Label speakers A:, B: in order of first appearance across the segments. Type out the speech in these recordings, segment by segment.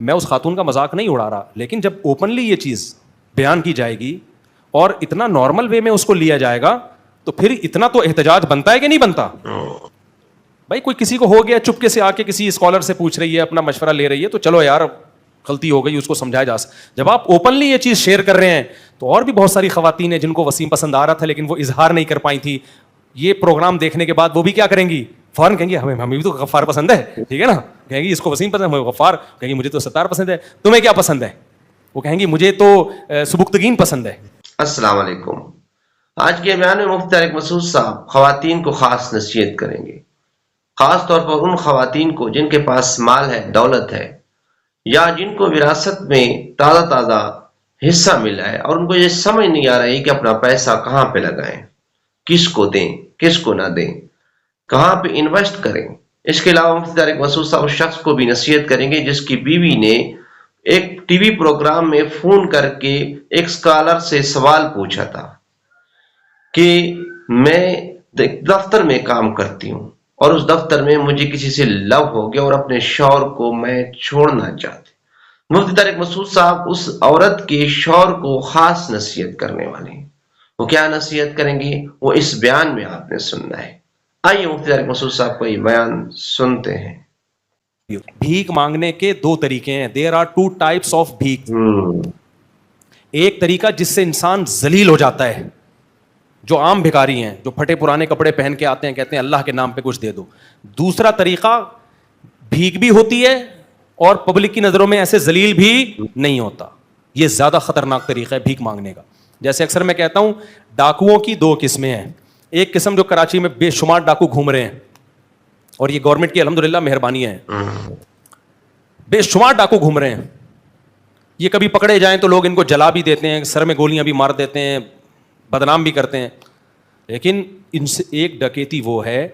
A: میں اس خاتون کا مذاق نہیں اڑا رہا, لیکن جب اوپنلی یہ چیز بیان کی جائے گی اور اتنا نارمل وے میں اس کو لیا جائے گا تو پھر اتنا تو احتجاج بنتا ہے کہ نہیں بنتا؟ بھائی کوئی کسی کو ہو گیا, چپکے سے آ کے کسی اسکالر سے پوچھ رہی ہے, اپنا مشورہ لے رہی ہے, تو چلو یار غلطی ہو گئی, اس کو سمجھایا جا سکتا. جب آپ اوپنلی یہ چیز شیئر کر رہے ہیں تو اور بھی بہت ساری خواتین ہیں جن کو وسیم پسند آ رہا تھا لیکن وہ اظہار نہیں کر پائی تھی, یہ پروگرام دیکھنے کے بعد وہ بھی کیا کریں گی, فوراً کہیں گی ہمیں بھی تو غفار پسند ہے, ٹھیک ہے نا, کہیں گی اس کو وسیم پسند ہے, غفار, کہیں گی مجھے تو ستار پسند ہے, تمہیں کیا پسند ہے, وہ کہیں گی مجھے تو سبکتگین پسند ہے.
B: السلام علیکم. آج کے بیان میں مفتی طارق مسعود صاحب خواتین کو خاص نصیحت کریں گے, خاص طور پر ان خواتین کو جن کے پاس مال ہے, دولت ہے, یا جن کو وراثت میں تازہ حصہ ملا ہے اور ان کو یہ سمجھ نہیں آ رہی کہ اپنا پیسہ کہاں پہ لگائیں, کس کو دیں, کس کو نہ دیں, کہاں پہ انویسٹ کریں. اس کے علاوہ مفتی طارق مسعود صاحب اس شخص کو بھی نصیحت کریں گے جس کی بیوی نے ایک ٹی وی پروگرام میں فون کر کے ایک اسکالر سے سوال پوچھا تھا کہ میں دفتر میں کام کرتی ہوں اور اس دفتر میں مجھے کسی سے لو ہو گیا اور اپنے شوہر کو میں چھوڑنا چاہتی. مفتی طارق مسعود صاحب اس عورت کے شوہر کو خاص نصیحت کرنے والے ہیں. وہ کیا نصیحت کریں گے وہ اس بیان میں آپ نے سننا ہے. آئیے مفتی طارق مسعود صاحب کا یہ بیان سنتے ہیں.
A: بھیک مانگنے کے دو طریقے ہیں. There are two types of بھیک. ایک طریقہ جس سے انسان ذلیل ہو جاتا ہے, جو عام بھکاری ہیں, جو پھٹے پرانے کپڑے پہن کے آتے ہیں, کہتے ہیں اللہ کے نام پہ کچھ دے دو. دوسرا طریقہ بھیک بھی ہوتی ہے اور پبلک کی نظروں میں ایسے ذلیل بھی نہیں ہوتا. یہ زیادہ خطرناک طریقہ ہے بھیک مانگنے کا. جیسے اکثر میں کہتا ہوں ڈاکوؤں کی دو قسمیں ہیں. ایک قسم جو کراچی میں بے شمار ڈاکو گھوم رہے ہیں, اور یہ گورنمنٹ کی الحمدللہ مہربانی ہے, بے شمار ڈاکو گھوم رہے ہیں. یہ کبھی پکڑے جائیں تو لوگ ان کو جلا بھی دیتے ہیں, سر میں گولیاں بھی مار دیتے ہیں, بدنام بھی کرتے ہیں. لیکن ان سے ایک ڈکیتی وہ ہے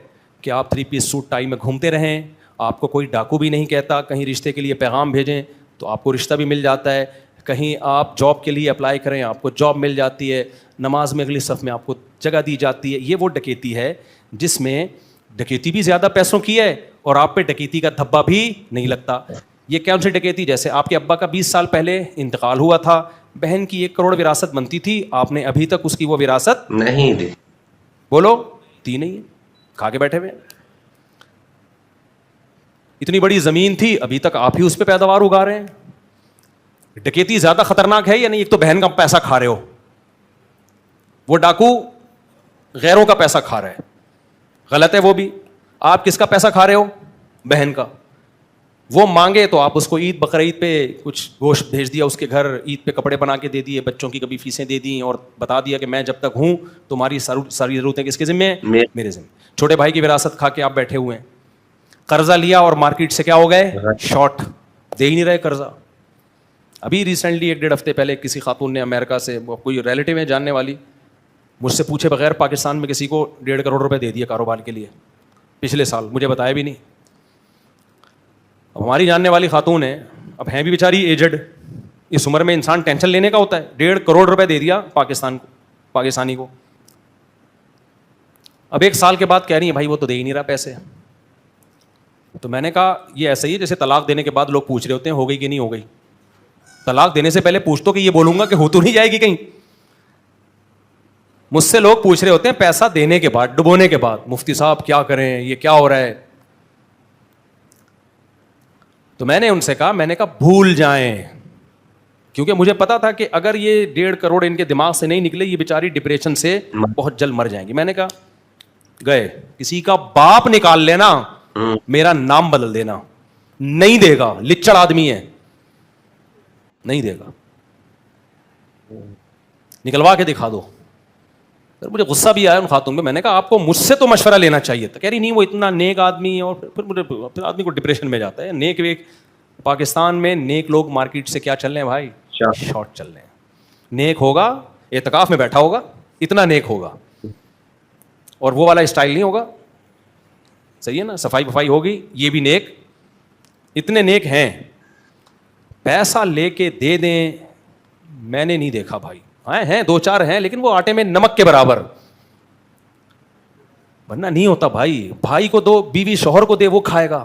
A: کہ آپ 3 پیس سوٹ ٹائی میں گھومتے رہیں, آپ کو کوئی ڈاکو بھی نہیں کہتا, کہیں رشتے کے لیے پیغام بھیجیں تو آپ کو رشتہ بھی مل جاتا ہے, کہیں آپ جاب کے لیے اپلائی کریں آپ کو جاب مل جاتی ہے, نماز میں اگلی صف میں آپ کو جگہ دی جاتی ہے. یہ وہ ڈکیتی ہے جس میں ڈکیتی بھی زیادہ پیسوں کی ہے اور آپ پہ ڈکیتی کا دھبا بھی نہیں لگتا. یہ کون سی ڈکیتی؟ جیسے آپ کے ابا کا 20 سال پہلے انتقال ہوا تھا, بہن کی 1 کروڑ وراثت بنتی تھی, آپ نے ابھی تک اس کی وہ وراثت
B: نہیں دی.
A: بولو دی نہیں ہے, کھا کے بیٹھے ہوئے. اتنی بڑی زمین تھی, ابھی تک آپ ہی اس پہ پیداوار اگا رہے ہیں. ڈکیتی زیادہ خطرناک ہے یا نہیں؟ ایک تو بہن کا پیسہ کھا رہے ہو, وہ ڈاکو غیروں کا پیسہ کھا رہا ہے, غلط ہے وہ بھی. آپ کس کا پیسہ کھا رہے ہو؟ بہن کا. وہ مانگے تو آپ اس کو عید بقرعید پہ کچھ گوشت بھیج دیا اس کے گھر, عید پہ کپڑے بنا کے دے دیے, بچوں کی کبھی فیسیں دے دیں اور بتا دیا کہ میں جب تک ہوں تمہاری ساری ضرورتیں کس کے ذمہ ہیں؟ میرے ذمہ. چھوٹے بھائی کی وراثت کھا کے آپ بیٹھے ہوئے ہیں. قرضہ لیا اور مارکیٹ سے کیا ہو گئے؟ شارٹ, دے ہی نہیں رہے قرضہ. ابھی ریسنٹلی 1-1.5 ہفتے پہلے کسی خاتون نے امریکہ سے, کوئی ریلیٹیو ہے جاننے والی, مجھ سے پوچھے بغیر پاکستان میں کسی کو 1.5 کروڑ روپے دے دیے کاروبار کے لیے پچھلے سال, مجھے بتایا بھی نہیں. اب ہماری جاننے والی خاتون ہے, اب ہیں بھی بیچاری ایجڈ, اس عمر میں انسان ٹینشن لینے کا ہوتا ہے. 1.5 کروڑ روپے دے دیا پاکستانی کو. اب 1 سال کے بعد کہہ رہی ہیں بھائی وہ تو دے ہی نہیں رہا پیسے. تو میں نے کہا یہ ایسا ہی ہے جیسے طلاق دینے کے بعد لوگ پوچھ رہے ہوتے ہیں ہو گئی کہ نہیں ہو گئی. طلاق دینے سے پہلے پوچھ تو کہ یہ بولوں گا کہ ہو تو نہیں جائے گی کہیں. مجھ سے لوگ پوچھ رہے ہوتے ہیں پیسہ دینے کے بعد, ڈبونے کے بعد, مفتی صاحب کیا کریں, یہ کیا ہو رہا ہے. تو میں نے ان سے کہا, میں نے کہا بھول جائیں, کیونکہ مجھے پتا تھا کہ اگر یہ 1.5 کروڑ ان کے دماغ سے نہیں نکلے یہ بیچاری ڈپریشن سے بہت جلد مر جائیں گی. میں نے کہا گئے کسی کا باپ نکال لینا, میرا نام بدل دینا. نہیں دے گا, لچڑ آدمی ہے, نہیں دے گا, نکلوا کے دکھا دو. مجھے غصہ بھی آیا ان خاتون پہ. میں نے کہا آپ کو مجھ سے تو مشورہ لینا چاہیے تھا. کہہ رہی نہیں وہ اتنا نیک آدمی ہے, اور پھر آدمی کو ڈپریشن میں جاتا ہے. نیک ویک پاکستان میں نیک لوگ مارکیٹ سے کیا چل رہے ہیں بھائی؟ شارٹ چل رہے ہیں. نیک ہوگا اعتکاف میں بیٹھا ہوگا, اتنا نیک ہوگا, اور وہ والا اسٹائل نہیں ہوگا. صحیح ہے نا, صفائی وفائی ہوگی, یہ بھی نیک, اتنے نیک ہیں. پیسہ لے کے دے دیں, میں نے نہیں دیکھا بھائی. ہاں ہیں 2-4 ہیں لیکن وہ آٹے میں نمک کے برابر, ورنہ نہیں ہوتا بھائی. بھائی کو دو, بیوی شوہر کو دے, وہ کھائے گا.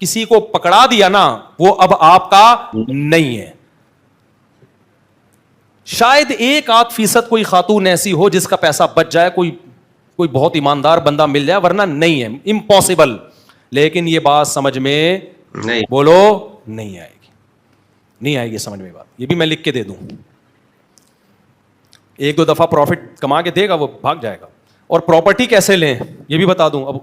A: کسی کو پکڑا دیا نا وہ اب آپ کا نہیں ہے. شاید 1% کوئی خاتون ایسی ہو جس کا پیسہ بچ جائے, کوئی بہت ایماندار بندہ مل جائے, ورنہ نہیں ہے, امپاسبل. لیکن یہ بات سمجھ میں
B: نہیں
A: بولو نہیں آئے گی, نہیں آئے گی سمجھ میں بات. یہ بھی میں لکھ کے دے دوں, 1-2 دفعہ پروفٹ کما کے دے گا وہ بھاگ جائے گا. اور پراپرٹی کیسے لیں یہ بھی بتا دوں. اب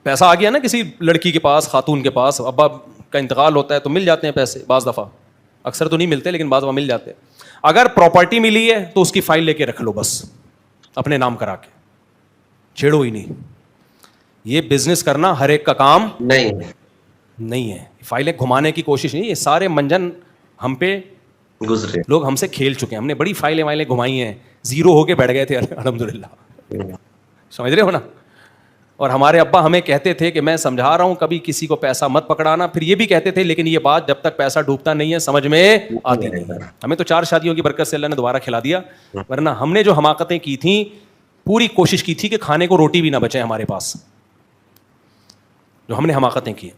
A: پیسہ آ گیا نا کسی لڑکی کے پاس, خاتون کے پاس, ابا کا انتقال ہوتا ہے تو مل جاتے ہیں پیسے بعض دفعہ, اکثر تو نہیں ملتے لیکن بعض دفعہ مل جاتے ہیں. اگر پراپرٹی ملی ہے تو اس کی فائل لے کے رکھ لو, بس اپنے نام کرا کے, چھیڑو ہی نہیں. یہ بزنس کرنا ہر ایک کا کام نہیں ہے. فائلیں گھمانے کی کوشش نہیں, یہ سارے منجن ہم پہ
B: گزرے,
A: لوگ ہم سے کھیل چکے ہیں. ہم نے بڑی فائلیں گھمائی ہیں, زیرو ہو کے بیٹھ گئے تھے الحمدللہ, سمجھ رہے ہو نا. اور ہمارے ابا ہمیں کہتے تھے کہ میں سمجھا رہا ہوں کبھی کسی کو پیسہ مت پکڑانا, پھر یہ بھی کہتے تھے لیکن یہ بات جب تک پیسہ ڈوبتا نہیں ہے سمجھ میں آتی نہیں. ہمیں تو 4 شادیوں کی برکت سے اللہ نے دوبارہ کھلا دیا, ورنہ ہم نے جو حماقتیں کی تھیں پوری کوشش کی تھی کہ کھانے کو روٹی بھی نہ بچے ہمارے پاس, جو ہم نے حماقتیں کی.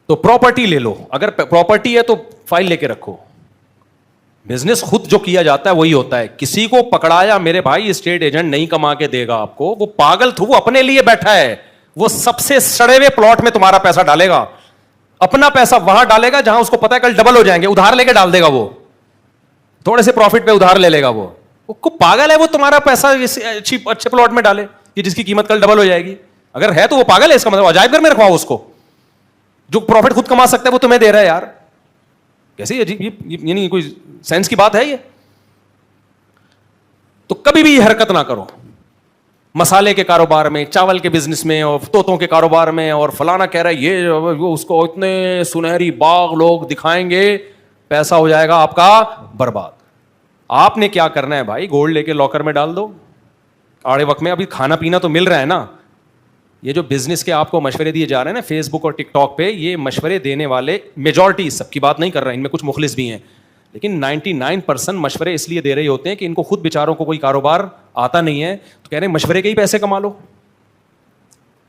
A: تو پراپرٹی لے لو, اگر پراپرٹی ہے تو فائل لے کے رکھو. بزنس خود جو کیا جاتا ہے وہی ہوتا ہے. کسی کو پکڑایا میرے بھائی اسٹیٹ ایجنٹ نہیں کما کے دے گا آپ کو, وہ پاگل تھا, وہ اپنے لیے بیٹھا ہے, وہ سب سے سڑے ہوئے پلاٹ میں تمہارا پیسہ ڈالے گا, اپنا پیسا وہاں ڈالے گا جہاں اس کو پتا ہے کل ڈبل ہو جائیں گے, ادھار لے کے ڈال دے گا, وہ تھوڑے سے پروفٹ پہ ادھار لے لے گا. وہ پاگل ہے, وہ تمہارا پیسہ اچھے پلاٹ میں ڈالے کہ جس کی قیمت کل ڈبل ہو جائے گی. اگر ہے تو وہ پاگل ہے, اس کا مطلب عجائب گھر میں رکھواؤ اس کو. جو پروفٹ خود کما سکتا ہے وہ تمہیں دے رہا ہے یار, کیسے یعنی کوئی سینس کی بات ہے یہ. تو کبھی بھی یہ حرکت نہ کرو, مسالے کے کاروبار میں, چاول کے بزنس میں, اور طوطوں کے کاروبار میں, اور فلانا کہہ رہا ہے یہ اس کو اتنے سنہری باغ لوگ دکھائیں گے, پیسہ ہو جائے گا آپ کا برباد. آپ نے کیا کرنا ہے بھائی, گولڈ لے کے لاکر میں ڈال دو آڑے وقت میں. ابھی کھانا پینا تو مل رہا ہے نا. یہ جو بزنس کے آپ کو مشورے دیے جا رہے ہیں نا فیس بک اور ٹک ٹاک پہ, یہ مشورے دینے والے میجورٹی, سب کی بات نہیں کر رہے ہیں, ان میں کچھ مخلص بھی ہیں, لیکن 99% مشورے اس لیے دے رہے ہوتے ہیں کہ ان کو خود بیچاروں کو کوئی کاروبار آتا نہیں ہے, تو کہہ رہے ہیں مشورے کے ہی پیسے کما لو.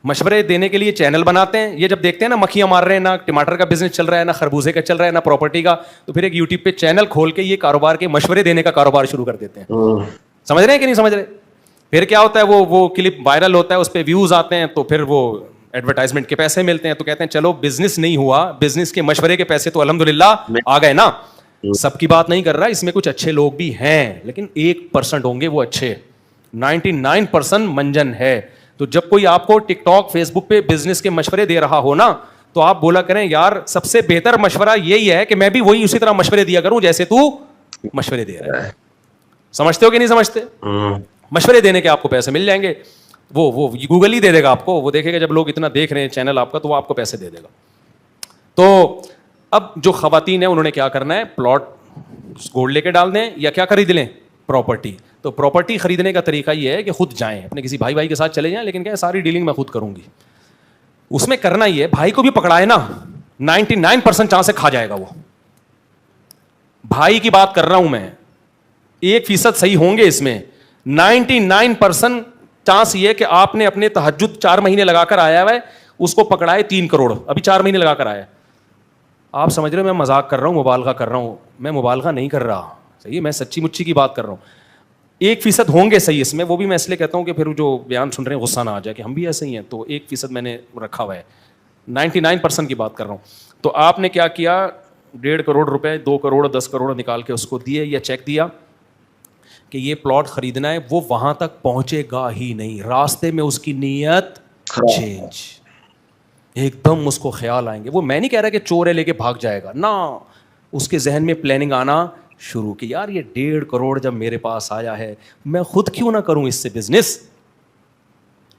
A: مشورے دینے کے لیے چینل بناتے ہیں. یہ جب دیکھتے ہیں نا مکھیاں مار رہے ہیں, نہ ٹماٹر کا بزنس چل رہا ہے, نہ خربوزے کا چل رہا ہے, نہ پراپرٹی کا, تو پھر ایک یوٹیوب پہ چینل کھول کے یہ کاروبار کے مشورے دینے کا کاروبار شروع کر دیتے ہیں. سمجھ رہے ہیں کہ نہیں سمجھ رہے. پھر کیا ہوتا ہے, وہ کلپ وائرل ہوتا ہے, اس پہ ویوز آتے ہیں, تو پھر وہ ایڈورٹائزمنٹ کے پیسے ملتے ہیں, تو کہتے ہیں چلو بزنس نہیں ہوا, بزنس کے مشورے کے پیسے تو الحمدللہ آ گئے نا. سب کی بات نہیں کر رہا, اس میں کچھ اچھے لوگ بھی ہیں, لیکن 1% ہوں گے وہ اچھے, 99% منجن ہے. تو جب کوئی آپ کو ٹک ٹاک فیس بک پہ بزنس کے مشورے دے رہا ہو نا, تو آپ بولا کریں یار سب سے بہتر مشورہ یہی ہے کہ میں بھی وہی اسی طرح مشورے دیا کروں جیسے تو مشورے دے رہا ہے. سمجھتے ہو کہ نہیں سمجھتے؟ مشورے دینے کے آپ کو پیسے مل جائیں گے. وہ گوگل ہی دے دے گا آپ کو, وہ دیکھے گا جب لوگ اتنا دیکھ رہے ہیں چینل آپ کا, تو وہ آپ کو پیسے دے دے گا. تو اب جو خواتین ہیں انہوں نے کیا کرنا ہے, پلاٹ گولڈ لے کے ڈال دیں یا کیا خرید لیں, پراپرٹی. تو پراپرٹی خریدنے کا طریقہ یہ ہے کہ خود جائیں, اپنے کسی بھائی کے ساتھ چلے جائیں, لیکن کیا ساری ڈیلنگ میں خود کروں گی. اس میں کرنا یہ ہے, بھائی کو بھی پکڑائے نا 99% چانس سے کھا جائے گا وہ. بھائی کی بات کر رہا ہوں میں, 1% صحیح ہوں گے اس میں. 99% چانس یہ کہ آپ نے اپنے تہجد 4 مہینے لگا کر آیا ہے, اس کو پکڑائے 3 کروڑ, ابھی 4 مہینے لگا کر آیا. آپ سمجھ رہے ہو میں مذاق کر رہا ہوں, مبالغہ کر رہا ہوں؟ میں مبالغہ نہیں کر رہا, صحیح, میں سچی مچی کی بات کر رہا ہوں. 1% ہوں گے صحیح اس میں, وہ بھی میں اس لیے کہتا ہوں کہ پھر جو بیان سن رہے ہیں غصہ نہ آ جائے کہ ہم بھی ایسے ہی ہیں, تو 1% میں نے رکھا ہوا ہے. 99% کی بات کر رہا ہوں. تو آپ نے کیا کیا, 1.5 کروڑ روپے, 2 کروڑ 10 کروڑ نکال کے اس کو دیے یا چیک دیا کہ یہ پلاٹ خریدنا ہے. وہ وہاں تک پہنچے گا ہی نہیں, راستے میں اس کی نیت چینج, ایک دم اس کو خیال آئیں گے. وہ میں نہیں کہہ رہا کہ چور ہے لے کے بھاگ جائے گا, نہ, اس کے ذہن میں پلاننگ آنا شروع کی, یار یہ 1.5 کروڑ جب میرے پاس آیا ہے میں خود کیوں نہ کروں اس سے بزنس.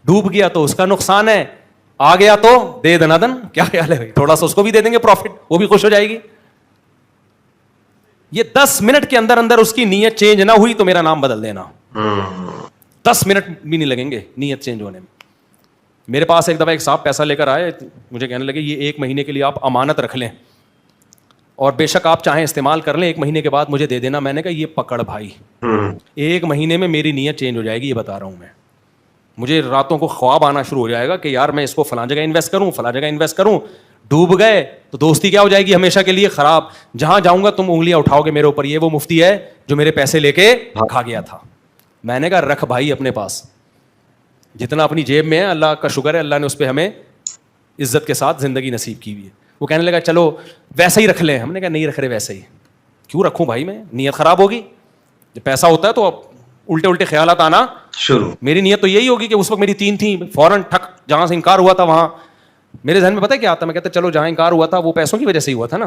A: ڈوب گیا تو اس کا نقصان ہے, آ گیا تو دے دنا دن, کیا خیال ہے, تھوڑا سا اس کو بھی دے دیں گے پروفٹ, وہ بھی خوش ہو جائے گی. یہ 10 منٹ کے اندر اندر اس کی نیت چینج نہ ہوئی تو میرا نام بدل دینا. 10 منٹ بھی نہیں لگیں گے نیت چینج ہونے میں. میرے پاس ایک دفعہ ایک صاحب پیسہ لے کر آئے, مجھے کہنے لگے یہ 1 مہینے کے لیے آپ امانت رکھ لیں اور بے شک آپ چاہیں استعمال کر لیں, 1 مہینے کے بعد مجھے دے دینا. میں نے کہا یہ پکڑ بھائی, 1 مہینے میں میری نیت چینج ہو جائے گی, یہ بتا رہا ہوں میں. مجھے راتوں کو خواب آنا شروع ہو جائے گا کہ یار میں اس کو فلاں جگہ انویسٹ کروں, فلاں جگہ انویسٹ کروں. ڈوب گئے تو دوستی کیا ہو جائے گی ہمیشہ کے لیے خراب. جہاں جاؤں گا تم انگلیاں اٹھاؤ گے میرے اوپر, یہ وہ مفتی ہے جو میرے پیسے لے کے کھا گیا تھا. میں نے کہا رکھ بھائی اپنے پاس, جتنا اپنی جیب میں ہے اللہ کا شکر ہے, اللہ نے اس پہ ہمیں عزت کے ساتھ زندگی نصیب کی ہوئی ہے. وہ کہنے لگا چلو ویسا ہی رکھ لیں. ہم نے کہا نہیں رکھ رہے ویسے ہی. کیوں رکھوں بھائی, میں نیت خراب ہوگی. جب پیسہ ہوتا ہے تو الٹے الٹے خیالات آنا شروع. میری نیت تو یہی ہوگی کہ اس وقت میری 3 تھیں, فوراً ٹھک جہاں سے انکار ہوا تھا وہاں میرے ذہن میں پتہ کیا آتا, میں کہتا چلو جہاں انکار ہوا تھا وہ پیسوں کی وجہ سے ہی ہوا تھا نا,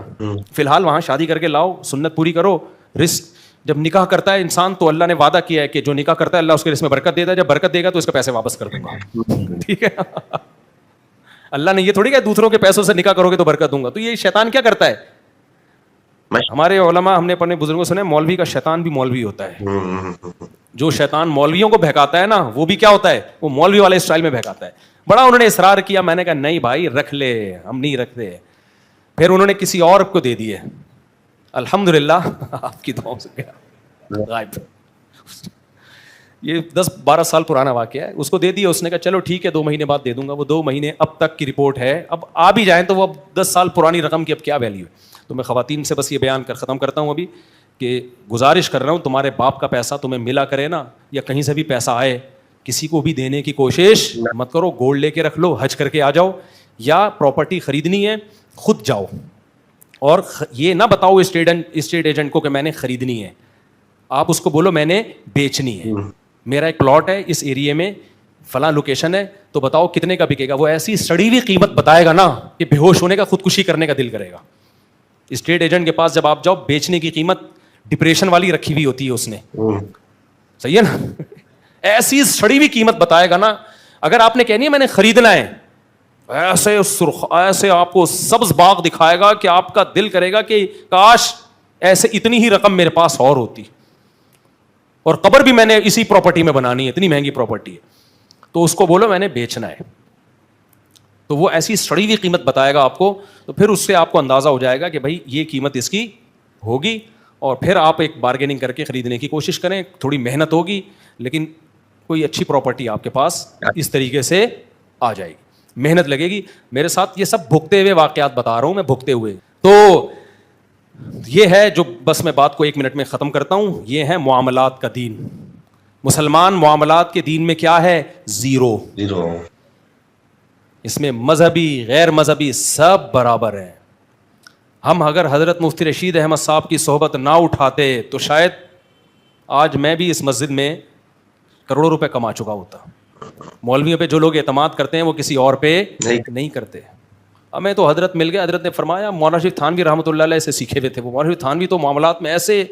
A: فی الحال وہاں شادی کر کے لاؤ, سنت پوری کرو. رزق جب نکاح کرتا ہے انسان تو اللہ نے وعدہ کیا ہے کہ جو نکاح کرتا ہے اللہ اس کے رزق میں برکت دیتا ہے, جب برکت دے گا تو اس کے پیسے واپس کر دوں گا. ٹھیک ہے, اللہ نے یہ تھوڑی کہ دوسروں کے پیسوں سے نکاح کرو گے تو برکت دوں گا. تو یہ شیطان کیا کرتا ہے, ہمارے علماء ہم نے اپنے بزرگوں سے مولوی کا شیطان بھی مولوی ہوتا ہے. جو شیطان مولویوں کو بہکاتا ہے نا وہ بھی کیا ہوتا ہے, وہ مولوی والے اسٹائل میں بہکاتا ہے. بڑا انہوں نے اصرار کیا, میں نے کہا نہیں بھائی رکھ لے, ہم نہیں رکھتے. پھر انہوں نے کسی اور کو دے دیے, الحمدللہ آپ کی دعاؤں سے گیا غائب. یہ 10-12 سال پرانا واقعہ ہے. اس کو دے دیا, اس نے کہا چلو ٹھیک ہے 2 مہینے بعد دے دوں گا. وہ 2 مہینے اب تک کی رپورٹ ہے, اب آ بھی جائیں تو وہ اب 10 سال پرانی رقم کی اب کیا ویلیو ہے. تو میں خواتین سے بس یہ بیان کر ختم کرتا ہوں ابھی کہ گزارش کر رہا ہوں, تمہارے باپ کا پیسہ تمہیں ملا کرے نا, یا کہیں سے بھی پیسہ آئے, کسی کو بھی دینے کی کوشش مت کرو. گولڈ لے کے رکھ لو, حج کر کے آ جاؤ, یا پراپرٹی خریدنی ہے خود جاؤ, اور یہ نہ بتاؤ اسٹیٹ ایجنٹ کو کہ میں نے خریدنی ہے. آپ اس کو بولو میں نے بیچنی ہے, میرا ایک پلاٹ ہے اس ایریے میں, فلاں لوکیشن ہے, تو بتاؤ کتنے کا بکے گا. وہ ایسی سڑی ہوئی قیمت بتائے گا نا کہ بے ہوش ہونے کا, خودکشی کرنے کا دل کرے گا. اسٹیٹ ایجنٹ کے پاس جب آپ جاؤ, بیچنے کی قیمت ڈپریشن والی رکھی ہوئی ہوتی ہے اس نے, صحیح ہے نا, ایسی سڑی ہوئی قیمت بتائے گا نا. اگر آپ نے کہنی ہے میں نے خریدنا ہے, ایسے آپ کو سبز باغ دکھائے گا کہ آپ کا دل کرے گا کہ کاش ایسے اتنی ہی رقم میرے پاس اور ہوتی, اور قبر بھی میں نے اسی پراپرٹی میں بنانی ہے, اتنی مہنگی پراپرٹی ہے. تو اس کو بولو میں نے بیچنا ہے, تو وہ ایسی سڑی ہوئی قیمت بتائے گا آپ کو. تو پھر اس سے آپ کو اندازہ ہو جائے گا کہ بھائی یہ قیمت اس کی ہوگی, اور پھر آپ ایک بارگیننگ کر کے خریدنے کی کوشش کریں. تھوڑی محنت ہوگی لیکن کوئی اچھی پراپرٹی آپ کے پاس اس طریقے سے آ جائے گی, محنت لگے گی. میرے ساتھ یہ سب بھگتے ہوئے واقعات بتا رہا ہوں میں, بھگتے ہوئے. تو یہ ہے جو, بس میں بات کو 1 منٹ میں ختم کرتا ہوں. یہ ہے معاملات کا دین. مسلمان معاملات کے دین میں کیا ہے, زیرو. اس میں مذہبی غیر مذہبی سب برابر ہیں. ہم اگر حضرت مفتی رشید احمد صاحب کی صحبت نہ اٹھاتے تو شاید آج میں بھی اس مسجد میں کروڑوں روپے کما چکا ہوتا. مولویوں پہ جو لوگ اعتماد کرتے ہیں وہ کسی اور پہ نہیں کرتے. ہمیں تو حضرت مل گئے. حضرت نے فرمایا, مولانا شریف تھانوی رحمۃ اللہ علیہ سے سیکھے ہوئے تھے. وہ مولانا شریف تھانوی تو معاملات میں ایسے,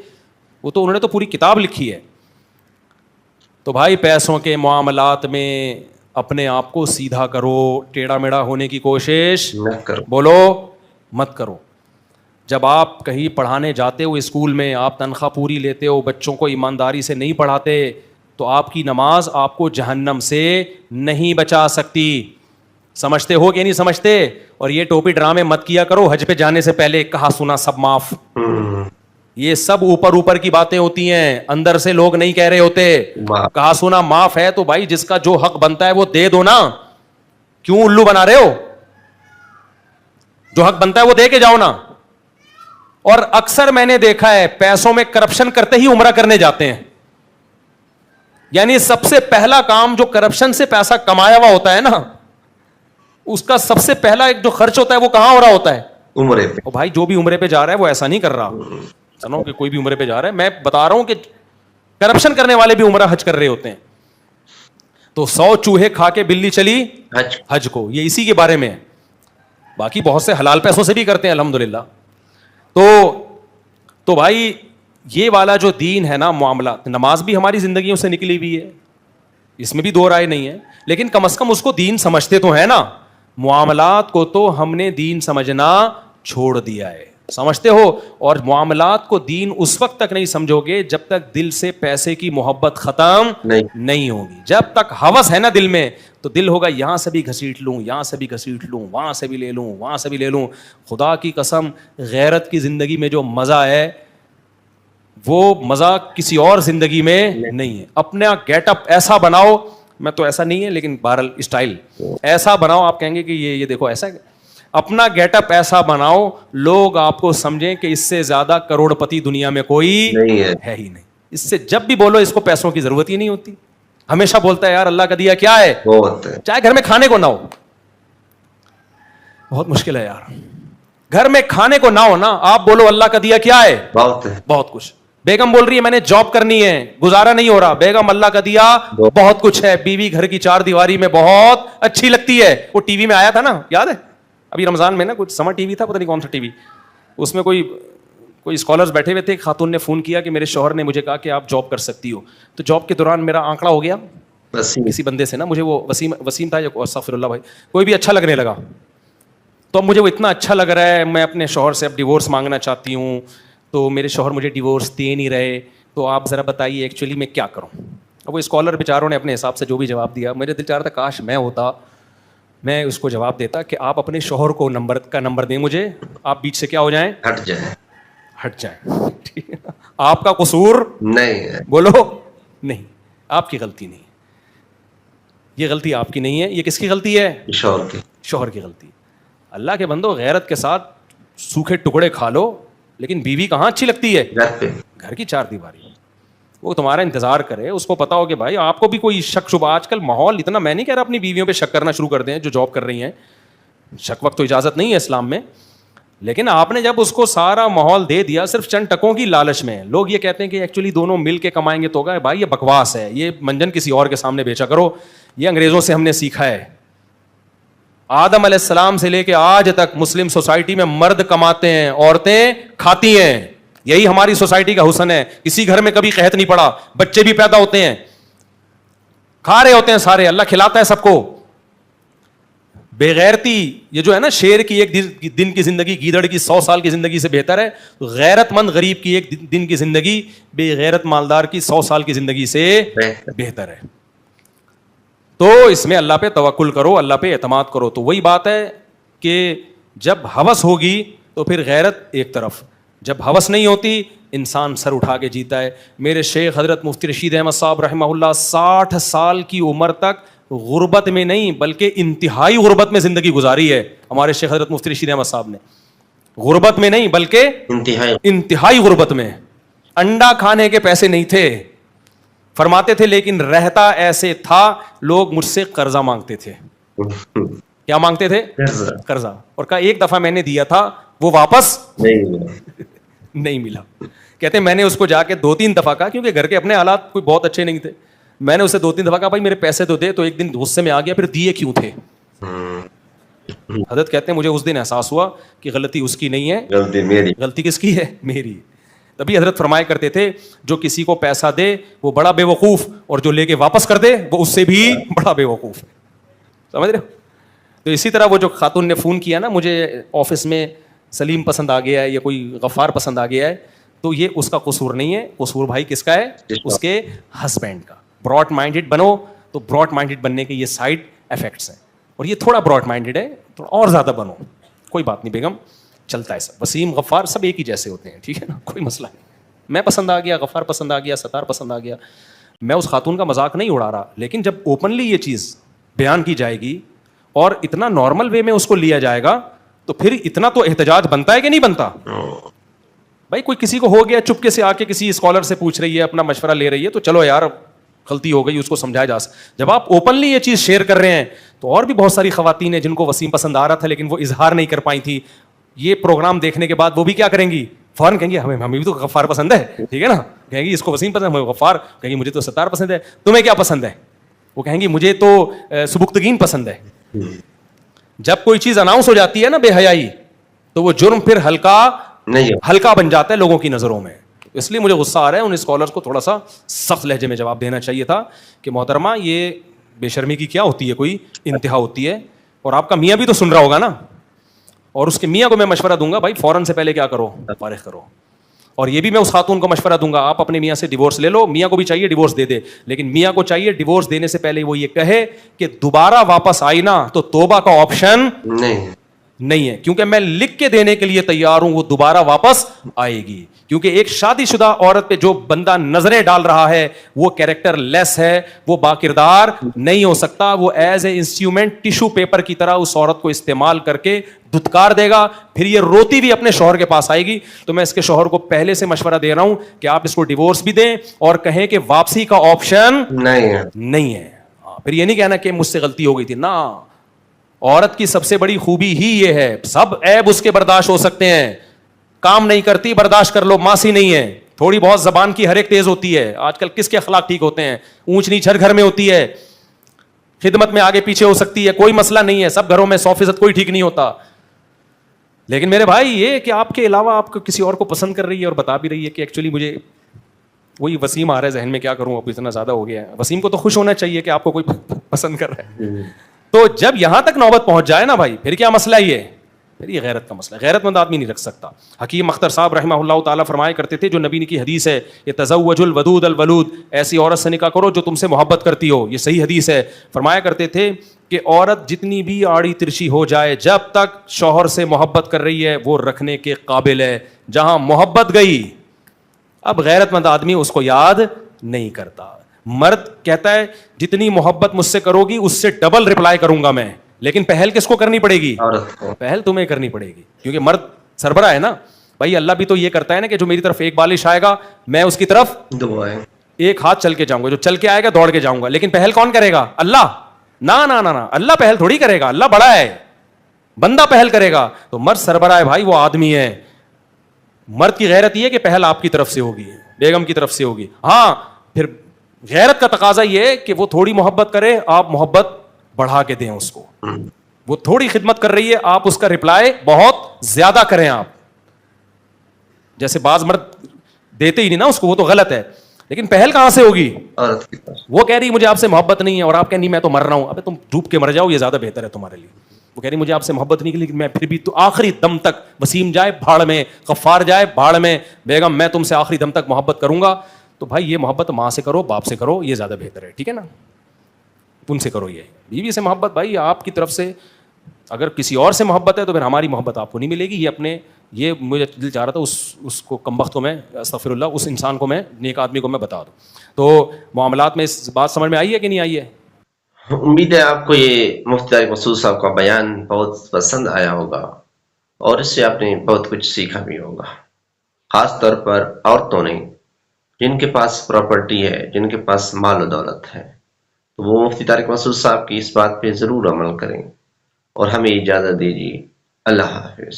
A: وہ تو انہوں نے تو پوری کتاب لکھی ہے. تو بھائی پیسوں کے معاملات میں اپنے آپ کو سیدھا کرو, ٹیڑھا میڑھا ہونے کی کوشش بولو مت کرو. جب آپ کہیں پڑھانے جاتے ہو اسکول میں, آپ تنخواہ پوری لیتے ہو, بچوں کو ایمانداری سے نہیں پڑھاتے, تو آپ کی نماز آپ کو جہنم سے نہیں بچا سکتی. سمجھتے ہو کہ نہیں سمجھتے؟ اور یہ ٹوپی ڈرامے مت کیا کرو حج پہ جانے سے پہلے, کہا سنا سب معاف. یہ سب اوپر کی باتیں ہوتی ہیں, اندر سے لوگ نہیں کہہ رہے ہوتے. کہا سنا معاف ہے تو بھائی جس کا جو حق بنتا ہے وہ دے دو نا, کیوں الو بنا رہے ہو؟ جو حق بنتا ہے وہ دے کے جاؤ نا. اور اکثر میں نے دیکھا ہے پیسوں میں کرپشن کرتے ہی عمرہ کرنے جاتے ہیں. یعنی سب سے پہلا کام جو کرپشن سے پیسہ کمایا ہوا ہوتا ہے نا, اس کا سب سے پہلا ایک جو خرچ ہوتا ہے وہ کہاں ہو رہا ہوتا ہے؟ عمرے پہ. اور بھائی جو بھی عمرے پہ جا رہا ہے وہ ایسا نہیں کر رہا سنو کہ کوئی بھی عمرے پہ جا رہا ہے, میں بتا رہا ہوں کہ کرپشن کرنے والے بھی عمرہ حج کر رہے ہوتے ہیں. تو 100 چوہے کھا کے بلی چلی حج کو, یہ اسی کے بارے میں ہے. باقی بہت سے حلال پیسوں سے بھی کرتے ہیں الحمدللہ. تو بھائی یہ والا جو دین ہے نا معاملات, نماز بھی ہماری زندگیوں سے نکلی ہوئی ہے, اس میں بھی دو رائے نہیں ہے, لیکن کم از کم اس کو دین سمجھتے تو ہے نا. معاملات کو تو ہم نے دین سمجھنا چھوڑ دیا ہے, سمجھتے ہو. اور معاملات کو دین اس وقت تک نہیں سمجھو گے جب تک دل سے پیسے کی محبت ختم نہیں ہوگی. جب تک ہوس ہے نا دل میں, تو دل ہوگا یہاں سے بھی گھسیٹ لوں, یہاں سے بھی گھسیٹ لوں, وہاں سے بھی لے لوں, وہاں سے بھی لے لوں. خدا کی قسم غیرت کی زندگی میں جو مزہ ہے وہ مزہ کسی اور زندگی میں نہیں ہے. اپنا گیٹ اپ ایسا بناؤ میں تو ایسا نہیں ہے لیکن بہرحال اسٹائل ایسا بناؤ, آپ کہیں گے کہ یہ دیکھو ایسا ہے, اپنا گیٹ اپ ایسا بناؤ لوگ آپ کو سمجھیں کہ اس سے زیادہ کروڑ پتی دنیا میں کوئی ہے ہی نہیں. اس سے جب بھی بولو اس کو پیسوں کی ضرورت ہی نہیں ہوتی. ہمیشہ بولتا ہے یار اللہ کا دیا کیا ہے, چاہے گھر میں کھانے کو نہ ہو. بہت مشکل ہے یار, گھر میں کھانے کو نہ ہو نا, آپ بولو اللہ کا دیا کیا ہے, بہت کچھ. بیگم بول رہی ہے میں نے جاب کرنی ہے, گزارا نہیں ہو رہا, بیگم اللہ کا دیا بہت کچھ ہے. بیوی گھر کی چار دیواری میں بہت اچھی لگتی ہے. وہ ٹی وی میں آیا تھا نا, یاد ہے ابھی رمضان میں نا, کچھ سمر ٹی وی تھا, پتہ نہیں کون سا ٹی وی, اس میں کوئی اسکالرز بیٹھے ہوئے تھے. ایک خاتون نے فون کیا کہ میرے شوہر نے مجھے کہا کہ آپ جاب کر سکتی ہو. تو جاب کے دوران میرا آنکڑا ہو گیا کسی بندے سے نا, مجھے وہ وسیم تھا, استغفر اللہ بھائی, کوئی بھی اچھا لگنے لگا. تو اب مجھے وہ اتنا اچھا لگ رہا ہے, میں اپنے شوہر سے اب ڈیورس مانگنا چاہتی ہوں, تو میرے شوہر مجھے ڈیورس دے نہیں رہے, تو آپ ذرا بتائیے ایکچولی میں کیا کروں. اب وہ اسکالر بیچاروں نے اپنے حساب سے جو بھی جواب دیا, میرے دل چاہ رہا تھا کاش میں ہوتا, میں اس کو جواب دیتا کہ آپ اپنے شوہر کو نمبر دیں مجھے, آپ بیچ سے کیا ہو جائیں, ہٹ جائیں. ٹھیک ہے, آپ کا قصور نہیں ہے, بولو نہیں, آپ کی غلطی نہیں, یہ غلطی آپ کی نہیں ہے. یہ کس کی غلطی ہے, شوہر کی غلطی. اللہ کے بندو غیرت کے ساتھ سوکھے ٹکڑے کھا لو, لیکن بیوی کہاں اچھی لگتی ہے, گھر کی چار دیواری. وہ تمہارا انتظار کرے, اس کو پتا ہو کہ بھائی آپ کو بھی کوئی شک شبہ, آج کل ماحول اتنا, میں نہیں کہہ رہا اپنی بیویوں پہ شک کرنا شروع کر دیں جو جاب کر رہی ہیں, شک وقت تو اجازت نہیں ہے اسلام میں, لیکن آپ نے جب اس کو سارا ماحول دے دیا صرف چند ٹکوں کی لالچ میں. لوگ یہ کہتے ہیں کہ ایکچولی دونوں مل کے کمائیں گے تو ہوگا, بھائی یہ بکواس ہے, یہ منجن کسی اور کے سامنے بیچا کرو, یہ انگریزوں سے ہم نے سیکھا ہے. آدم علیہ السلام سے لے کے آج تک مسلم سوسائٹی میں مرد کماتے ہیں, عورتیں کھاتی ہیں. یہی ہماری سوسائٹی کا حسن ہے. کسی گھر میں کبھی قحط نہیں پڑا, بچے بھی پیدا ہوتے ہیں, کھا رہے ہوتے ہیں سارے, اللہ کھلاتا ہے سب کو. بے غیرتی یہ جو ہے نا, شیر کی ایک دن کی زندگی گیدڑ کی 100 سال کی زندگی سے بہتر ہے. غیرت مند غریب کی ایک دن کی زندگی بے غیرت مالدار کی 100 سال کی زندگی سے بہتر ہے. تو اس میں اللہ پہ توکل کرو, اللہ پہ اعتماد کرو. تو وہی بات ہے کہ جب ہوس ہوگی تو پھر غیرت ایک طرف, جب ہوس نہیں ہوتی انسان سر اٹھا کے جیتا ہے. میرے شیخ حضرت مفتی رشید احمد صاحب رحمہ اللہ 60 سال کی عمر تک غربت میں نہیں بلکہ انتہائی غربت میں زندگی گزاری ہے. ہمارے شیخ حضرت مفتی رشید احمد صاحب نے غربت میں نہیں بلکہ انتہائی غربت میں, انڈا کھانے کے پیسے نہیں تھے, فرماتے تھے لیکن رہتا ایسے تھا لوگ مجھ سے قرضہ مانگتے تھے. کیا مانگتے تھے, قرضہ. اور کہا ایک دفعہ میں نے دیا تھا وہ واپس نہیں ملا. کہتے میں نے اس کو جا کے 2-3 دفعہ کہا, کیونکہ گھر کے اپنے حالات کوئی بہت اچھے نہیں تھے, میں نے اسے 2-3 دفعہ کہا بھائی میرے پیسے تو دے, تو ایک دن غصے میں آ گیا, پھر دیے کیوں تھے. حضرت کہتے ہیں مجھے اس دن احساس ہوا کہ غلطی اس کی نہیں ہے, غلطی کس کی ہے, میری. تبھی حضرت فرمایا کرتے تھے جو کسی کو پیسہ دے وہ بڑا بے وقوف, اور جو لے کے واپس کر دے وہ اس سے بھی بڑا بے وقوف ہے. سمجھ رہے ہو. تو اسی طرح وہ جو خاتون نے فون کیا نا, مجھے آفس میں سلیم پسند آ گیا ہے یا کوئی غفار پسند آ گیا ہے, تو یہ اس کا قصور نہیں ہے, قصور بھائی کس کا ہے, اس کے ہسبینڈ کا. براڈ مائنڈیڈ بنو, تو براڈ مائنڈیڈ بننے کے یہ سائڈ افیکٹس ہیں, اور یہ تھوڑا براڈ مائنڈیڈ ہے, تھوڑا اور زیادہ بنو, کوئی بات نہیں بیگم, چلتا ہے سب. وسیم غفار سب ایک ہی جیسے ہوتے ہیں, ٹھیک ہے نا, کوئی مسئلہ نہیں. میں پسند آ گیا, غفار پسند آ گیا, ستار پسند آ گیا, میں اس خاتون کا مذاق نہیں اڑا رہا, لیکن جب اوپنلی یہ چیز بیان کی جائے گی اور اتنا نارمل وے میں اس کو لیا جائے گا, تو پھر اتنا تو احتجاج بنتا ہے کہ نہیں بنتا. بھائی کوئی کسی کو ہو گیا, چپکے سے آ کے کسی اسکالر سے پوچھ رہی ہے, اپنا مشورہ لے رہی ہے, تو چلو یار غلطی ہو گئی, اس کو سمجھایا جا سکتا. جب آپ اوپنلی یہ چیز شیئر کر رہے ہیں, تو اور بھی بہت ساری خواتین ہیں جن کو وسیم پسند آ رہا تھا لیکن وہ اظہار نہیں کر پائی تھی. یہ پروگرام دیکھنے کے بعد وہ بھی کیا کریں گی, فوراً کہیں گی ہمیں بھی تو غفار پسند ہے, ٹھیک ہے نا, کہیں گی اس کو وسیم پسند ہے, غفار کہیں گی مجھے تو ستار پسند ہے, تمہیں کیا پسند ہے, وہ کہیں گی مجھے تو سبکتگین پسند ہے. جب کوئی چیز اناؤنس ہو جاتی ہے نا بے حیائی, تو وہ جرم پھر ہلکا بن جاتا ہے لوگوں کی نظروں میں. اس لیے مجھے غصہ آ رہا ہے, ان اسکالرس کو تھوڑا سا سخت لہجے میں جواب دینا چاہیے تھا کہ محترمہ یہ بے شرمی کی کیا ہوتی ہے, کوئی انتہا ہوتی ہے. اور آپ کا میاں بھی تو سن رہا ہوگا نا, اور اس کے میاں کو میں مشورہ دوں گا بھائی فوراً سے پہلے کیا کرو, فارغ کرو. اور یہ بھی میں اس خاتون کو مشورہ دوں گا, آپ اپنے میاں سے ڈیورس لے لو, میاں کو بھی چاہیے ڈیورس دے دے, لیکن میاں کو چاہیے ڈیورس دینے سے پہلے وہ یہ کہے کہ دوبارہ واپس آئی نا تو توبہ کا آپشن نہیں, نہیں ہے, کیونکہ میں لکھ کے دینے کے لیے تیار ہوں, وہ دوبارہ واپس آئے گی. کیونکہ ایک شادی شدہ عورت پہ جو بندہ نظریں ڈال رہا ہے وہ کیریکٹر لیس ہے, وہ باکردار نہیں ہو سکتا. وہ as a instrument tissue paper کی طرح اس عورت کو استعمال کر کے دھتکار دے گا, پھر یہ روتی بھی اپنے شوہر کے پاس آئے گی. تو میں اس کے شوہر کو پہلے سے مشورہ دے رہا ہوں کہ آپ اس کو ڈیورس بھی دیں اور کہیں کہ واپسی کا آپشن نہیں ہے. پھر یہ نہیں کہنا کہ مجھ سے غلطی ہو گئی تھی, نا. عورت کی سب سے بڑی خوبی ہی یہ ہے, سب عیب اس کے برداشت ہو سکتے ہیں, کام نہیں کرتی برداشت کر لو, ماسی نہیں ہے, تھوڑی بہت زبان کی حرک تیز ہوتی ہے. آج کل کس کے اخلاق ٹھیک ہوتے ہیں, اونچ نیچ ہر گھر میں ہوتی ہے, خدمت میں آگے پیچھے ہو سکتی ہے, کوئی مسئلہ نہیں ہے, سب گھروں میں 100% کوئی ٹھیک نہیں ہوتا. لیکن میرے بھائی یہ کہ آپ کے علاوہ آپ کو کسی اور کو پسند کر رہی ہے اور بتا بھی رہی ہے کہ ایکچولی مجھے وہی وسیم آ رہا ہے ذہن میں, کیا کروں اب اتنا زیادہ ہو گیا ہے. وسیم کو تو خوش ہونا چاہیے کہ آپ کو کوئی پسند کر رہا ہے. تو جب یہاں تک نوبت پہنچ جائے نا بھائی, پھر کیا مسئلہ یہ, پھر یہ غیرت کا مسئلہ ہے. غیرت مند آدمی نہیں رکھ سکتا. حکیم اختر صاحب رحمہ اللہ تعالیٰ فرمایا کرتے تھے, جو نبی کی حدیث ہے, یہ تزوج الودود الولود, ایسی عورت سے نکاح کرو جو تم سے محبت کرتی ہو. یہ صحیح حدیث ہے. فرمایا کرتے تھے کہ عورت جتنی بھی آڑی ترچی ہو جائے, جب تک شوہر سے محبت کر رہی ہے وہ رکھنے کے قابل ہے. جہاں محبت گئی, اب غیرت مند آدمی اس کو یاد نہیں کرتا. مرد کہتا ہے جتنی محبت مجھ سے کرو گی اس سے ڈبل رپلائی کروں گا میں, لیکن پہل کس کو کرنی پڑے گی؟ پہل تمہیں کرنی پڑے گی, کیونکہ مرد سربراہ ہے نا بھائی. اللہ بھی تو یہ کرتا ہے نا کہ جو میری طرف ایک بالش آئے گا میں اس کی طرف ایک ہاتھ چل کے جاؤں گا, جو چل کے آئے گا دوڑ کے جاؤں گا. لیکن پہل کون کرے گا؟ اللہ. نا نا نا, اللہ پہل تھوڑی کرے گا, اللہ بڑا ہے, بندہ پہل کرے گا. تو مرد سربراہ ہے بھائی, وہ آدمی ہے. مرد کی غیرت یہ ہے کہ پہل آپ کی طرف سے ہوگی, بیگم کی طرف سے ہوگی. ہاں پھر غیرت کا تقاضا یہ ہے کہ وہ تھوڑی محبت کرے, آپ محبت بڑھا کے دیں اس کو. وہ تھوڑی خدمت کر رہی ہے, آپ اس کا رپلائی بہت زیادہ کریں. آپ جیسے بعض مرد دیتے ہی نہیں نا اس کو, وہ تو غلط ہے. لیکن پہل کہاں سے ہوگی؟ وہ کہہ رہی مجھے آپ سے محبت نہیں ہے, اور آپ کہہ نہیں میں تو مر رہا ہوں. ابے تم ڈوب کے مر جاؤ, یہ زیادہ بہتر ہے تمہارے لیے. وہ کہہ رہی مجھے آپ سے محبت نہیں کی, لیکن میں پھر بھی تو آخری دم تک, وسیم جائے بھاڑ میں, غفار جائے بھاڑ میں, بیگم میں تم سے آخری دم تک محبت کروں گا. تو بھائی یہ محبت ماں سے کرو, باپ سے کرو, یہ زیادہ بہتر ہے. ٹھیک ہے نا, ان سے کرو. یہ بیوی سے محبت بھائی آپ کی طرف سے, اگر کسی اور سے محبت ہے تو پھر ہماری محبت آپ کو نہیں ملے گی. یہ اپنے, یہ مجھے دل چاہ رہا تھا اس کو کمبخت کو میں, استغفر اللہ, اس انسان کو میں, نیک آدمی کو میں بتا دوں. تو معاملات میں اس بات سمجھ میں آئی ہے کہ نہیں آئی ہے؟
B: امید ہے آپ کو یہ مفتی طارق مسعود صاحب کا بیان بہت پسند آیا ہوگا اور اس سے آپ نے بہت کچھ سیکھا بھی ہوگا. خاص طور پر عورتوں نے, جن کے پاس پراپرٹی ہے, جن کے پاس مال و دولت ہے, تو وہ مفتی طارق مسعود صاحب کی اس بات پہ ضرور عمل کریں. اور ہمیں اجازت دیجیے. اللہ حافظ.